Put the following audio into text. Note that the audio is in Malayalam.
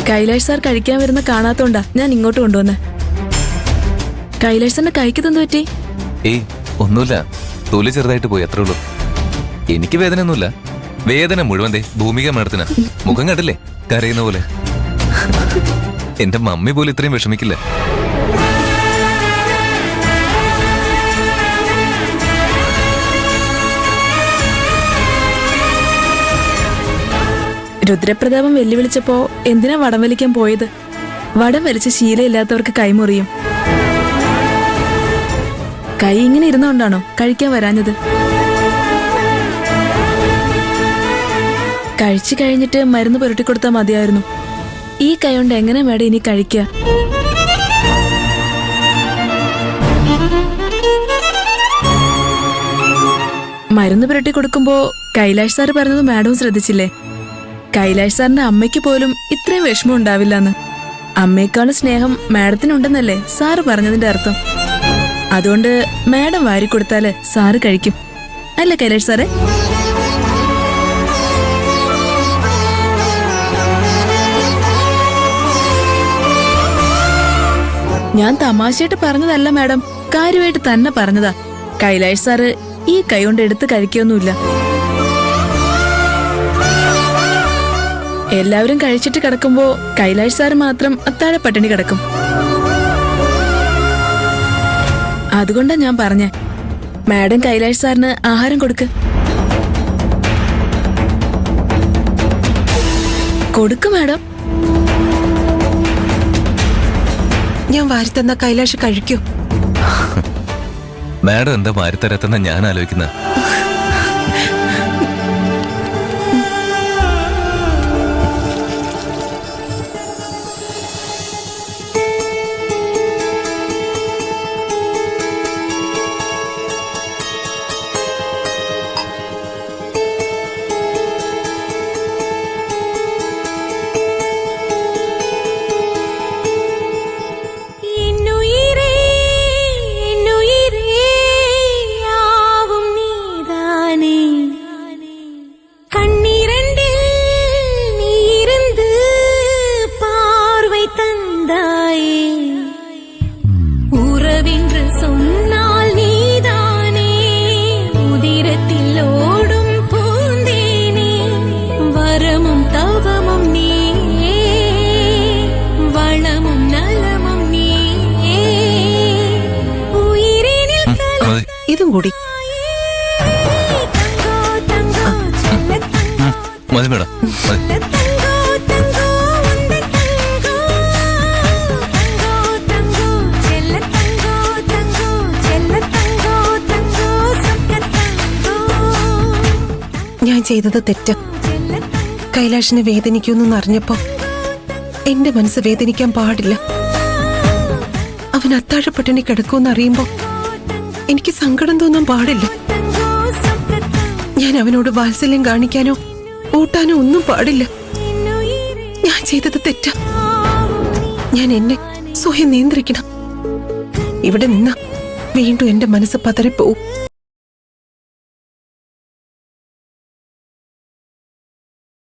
കൈലാഷ് സാർ കഴിക്കാൻ വരുന്ന കാണാത്തോണ്ടാ ഞാൻ ഇങ്ങോട്ട് കൊണ്ടുവന്നെ. കൈലാഷ് സാറിന്റെ കൈക്ക് തന്നു പറ്റി? ഏയ് ഒന്നുമില്ല, തൊലി ചെറുതായിട്ട് പോയി, അത്രേ ഉള്ളൂ. എനിക്ക് വേദന ഒന്നുമില്ല. വേദന മുഴുവൻ ഭൂമിക മേഡത്തിന്. മുഖം കണ്ടില്ലേ, കരയുന്ന പോലെ. എന്റെ മമ്മി പോലും ഇത്രയും വിഷമിക്കില്ല. രുദ്രപ്രതാപം വെല്ലുവിളിച്ചപ്പോ എന്തിനാ വടം വലിക്കാൻ പോയത്? വടം വലിച്ച് ശീലമില്ലാത്തവർക്ക് കൈമുറിയും. കൈ ഇങ്ങനെ ഇരുന്നുകൊണ്ടാണോ കഴിക്കാൻ വരാഞ്ഞത്? കഴിച്ചു കഴിഞ്ഞിട്ട് മരുന്ന് പുരട്ടിക്കൊടുത്താൽ മതിയായിരുന്നു. ഈ കൈ കൊണ്ട് എങ്ങനെ മേഡം ഇനി കഴിക്കുക? മരുന്ന് പുരട്ടി കൊടുക്കുമ്പോ കൈലാഷ് സാറ് പറഞ്ഞത് മാഡവും ശ്രദ്ധിച്ചില്ലേ? കൈലാഷ് സാറിന്റെ അമ്മയ്ക്ക് പോലും ഇത്രയും വിഷമം ഉണ്ടാവില്ലെന്ന്. അമ്മയെക്കാളും സ്നേഹം മാഡത്തിനുണ്ടെന്നല്ലേ സാറ് പറഞ്ഞതിന്റെ അർത്ഥം. അതുകൊണ്ട് മാഡം വാരിക്കൊടുത്താല് സാറ് കഴിക്കും, അല്ലേ കൈലാഷ് സാറേ? ഞാൻ തമാശയായിട്ട് പറഞ്ഞതല്ല മാഡം, കാര്യമായിട്ട് തന്നെ പറഞ്ഞതാ. കൈലാഷ് സാറ് ഈ കൈ കൊണ്ട് എടുത്ത് കഴിക്കൊന്നുമില്ല. എല്ലാവരും കഴിച്ചിട്ട് കിടക്കുമ്പോ കൈലാഷ് സാറ് മാത്രം അത്താഴ പട്ടിണി കിടക്കും. അതുകൊണ്ടാ ഞാൻ പറഞ്ഞേ, മാഡം കൈലാഷ് സാറിന് ആഹാരം കൊടുക്ക് മാഡം. ഞാൻ വാരിത്തന്ന കൈലാഷ് കഴിക്കൂ. മാഡം എന്താ വാരിത്തരത്തെന്ന ഞാൻ ആലോചിക്കുന്ന. ഇതും കൂടി മതി മേഡം. ഞാൻ ചെയ്തത് തെറ്റ്. കൈലാഷിനെ വേദനിക്കുമെന്ന് അറിഞ്ഞപ്പോ എന്റെ മനസ്സ് വേദനിക്കാൻ പാടില്ല. അവൻ അത്താഴപ്പട്ടിണി കിടക്കുമെന്ന് അറിയുമ്പോ എനിക്ക് സങ്കടം തോന്നാൻ പാടില്ല. ഞാൻ അവനോട് വാത്സല്യം കാണിക്കാനോ ഊട്ടാനോ ഒന്നും പാടില്ല. ഞാൻ ചെയ്തത് തെറ്റാ. ഞാൻ എന്നെ സ്വയം നിയന്ത്രിക്കണം. ഇവിടെ നിന്ന വീണ്ടും എന്റെ മനസ്സ് പതറിപ്പോവും.